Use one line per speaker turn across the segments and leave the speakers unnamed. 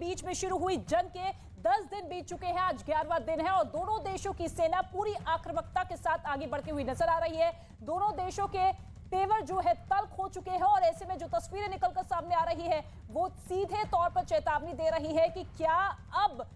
बीच में शुरू हुई जंग के 10 दिन बीत चुके हैं। आज 11वां दिन है और दोनों देशों की सेना पूरी आक्रामकता के साथ आगे बढ़ती हुई नजर आ रही है। दोनों देशों के तेवर जो है तल्ख हो चुके हैं और ऐसे में जो तस्वीरें निकलकर सामने आ रही है वो सीधे तौर पर चेतावनी दे रही है कि क्या अब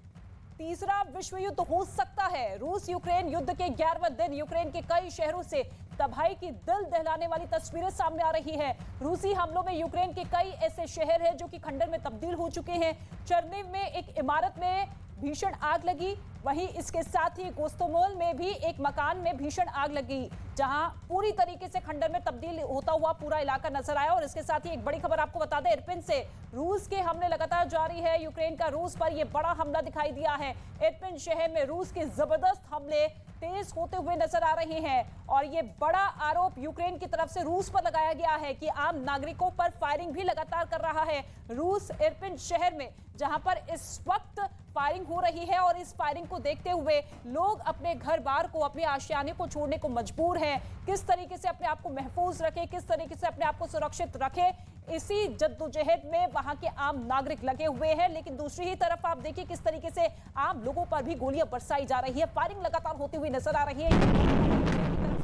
तीसरा विश्व युद्ध हो सकता है। रूस यूक्रेन युद्ध के 11वें दिन यूक्रेन के कई शहरों से तबाही की दिल दहलाने वाली तस्वीरें सामने आ रही है। रूसी हमलों में यूक्रेन के कई ऐसे शहर हैं जो कि खंडर में तब्दील हो चुके हैं। चर्निव में एक इमारत में भीषण आग लगी, वहीं इसके साथ ही गोस्तोमोल में भी एक मकान में भीषण आग लगी, जहां पूरी तरीके से खंडर में तब्दील होता हुआ पूरा इलाका नजर आया। और इसके साथ ही एक बड़ी खबर आपको बता दें, इरपिन से रूस के हमले लगातार जारी है। यूक्रेन का रूस पर यह बड़ा हमला दिखाई दिया है। इरपिन शहर में रूस के जबरदस्त हमले तेज होते हुए नजर आ रहे हैं और ये बड़ा आरोप यूक्रेन की तरफ से रूस पर लगाया गया है कि आम नागरिकों पर फायरिंग भी लगातार कर रहा है। रूस इरपिन शहर में जहां पर इस वक्त फायरिंग हो रही है और इस फायरिंग को देखते हुए लोग अपने घर बार को, अपने आशियाने को छोड़ने को मजबूर हैं। किस तरीके से अपने आप को महफूज रखें, किस तरीके से अपने आप को सुरक्षित रखें, इसी जद्दोजहद में वहां के आम नागरिक लगे हुए हैं। लेकिन दूसरी ही तरफ आप देखिए किस तरीके से आम लोगों पर भी गोलियां बरसाई जा रही है। फायरिंग लगातार होती हुई नजर आ रही है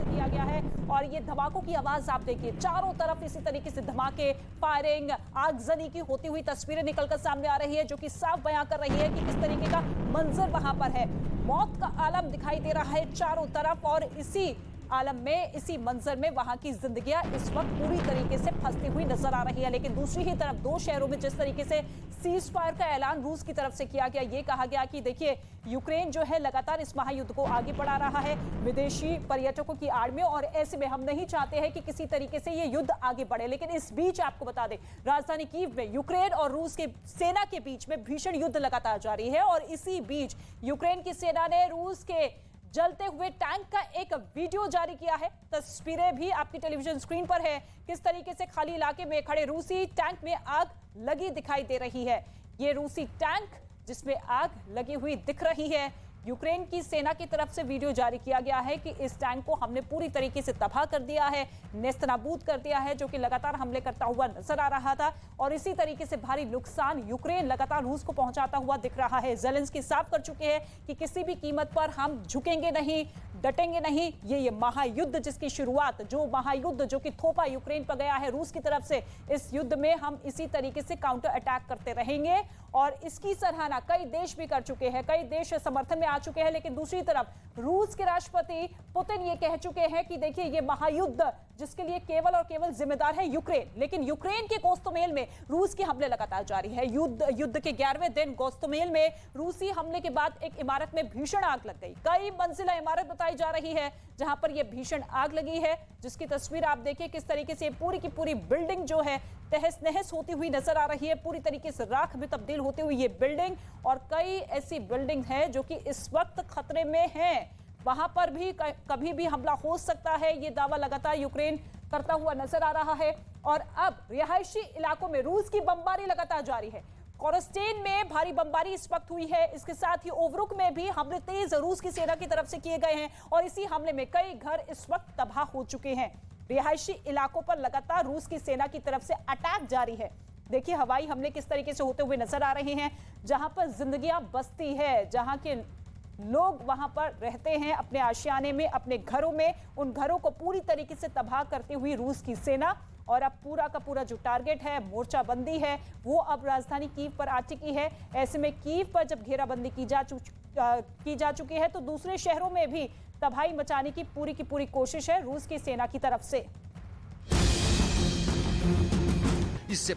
किया गया है और ये धमाकों की आवाज आप देखिए, चारों तरफ इसी तरीके से धमाके, फायरिंग, आगजनी की होती हुई तस्वीरें निकलकर सामने आ रही है, जो कि साफ बयां कर रही है कि किस तरीके का मंजर वहां पर है। मौत का आलम दिखाई दे रहा है चारों तरफ और इसी आलम में, इसी मंजर में वहां की जिंदगियां इस वक्त पूरी तरीके से फंसती हुई नजर आ रही है। लेकिन दूसरी ही तरफ दो शहरों में जिस तरीके से सीज फायर का ऐलान रूस की तरफ से किया गया, ये कहा गया कि देखिए यूक्रेन जो है लगातार इस महायुद्ध को आगे बढ़ा रहा है विदेशी पर्यटकों की आड़ में, और ऐसे में हम नहीं चाहते हैं कि किसी तरीके से ये युद्ध आगे बढ़े। लेकिन इस बीच आपको बता दें, राजधानी कीव में यूक्रेन और रूस के सेना के बीच में भीषण युद्ध लगातार जारी है और इसी बीच यूक्रेन की सेना ने रूस के जलते हुए टैंक का एक वीडियो जारी किया है। तस्वीरें भी आपकी टेलीविजन स्क्रीन पर है, किस तरीके से खाली इलाके में खड़े रूसी टैंक में आग लगी दिखाई दे रही है। ये रूसी टैंक जिसमें आग लगी हुई दिख रही है, यूक्रेन की सेना की तरफ से वीडियो जारी किया गया है कि इस टैंक को हमने पूरी तरीके से तबाह कर दिया है, नेस्तनाबूद कर दिया है, जो कि लगातार हमले करता हुआ नजर आ रहा था। और इसी तरीके से भारी नुकसान यूक्रेन लगातार रूस को पहुंचाता हुआ दिख रहा है। ज़ेलेंस्की साफ कर चुके हैं कि किसी भी कीमत पर हम झुकेंगे नहीं, डटेंगे नहीं। ये महायुद्ध जिसकी शुरुआत, जो महायुद्ध जो कि थोपा यूक्रेन पर गया है रूस की तरफ से, इस युद्ध में हम इसी तरीके से काउंटर अटैक करते रहेंगे और इसकी सराहना कई देश भी कर चुके हैं, कई देश समर्थन में आ चुके हैं। लेकिन दूसरी तरफ रूस के राष्ट्रपति पुतिन ये कह चुके हैं कि देखिए ये महायुद्ध जिसके लिए केवल और केवल जिम्मेदार है यूक्रेन। लेकिन यूक्रेन के गोस्तोमेल में रूस के हमले लगातार जारी है। युद्ध के 11वें दिन गोस्तोमेल में रूसी हमले के बाद एक इमारत में भीषण आग लग गई। कई मंजिला इमारत बताई जा रही है जहां पर यह भीषण आग लगी है, जिसकी तस्वीर आप देखिए किस तरीके से पूरी की पूरी बिल्डिंग जो है तहस नहस होती हुई नजर आ रही है। पूरी तरीके से राख में तब्दील होती हुई ये बिल्डिंग और कई ऐसी बिल्डिंग है जो कि इस वक्त खतरे में हैं। वहां पर भी कभी भी हमला हो सकता है, ये दावा लगातार यूक्रेन करता हुआ नजर आ रहा है। और अब रिहायशी इलाकों में रूस की बमबारी लगातार जारी है। कोरोस्टेन में भारी बमबारी इस वक्त हुई है, इसके साथ ही ओवरुक में भी हमले तेज रूस की सेना की तरफ से किए गए हैं और इसी हमले में कई घर इस वक्त तबाह हो चुके हैं। रिहायशी इलाकों पर लगातार रूस की सेना की तरफ से अटैक जारी है। देखिए हवाई हमले किस तरीके से होते हुए नजर आ रहे हैं, जहां पर जिंदगियां बसती है, जहां के लोग वहां पर रहते हैं अपने आशियाने में, अपने घरों में, उन घरों को पूरी तरीके से तबाह करती हुई रूस की सेना। और अब पूरा का पूरा जो टारगेट है, मोर्चाबंदी है, वो अब राजधानी कीव पर आ चुकी है। ऐसे में कीव पर जब घेराबंदी की जा चुकी है तो दूसरे शहरों में भी तबाही मचाने की पूरी कोशिश है रूस की सेना की तरफ से।
इससे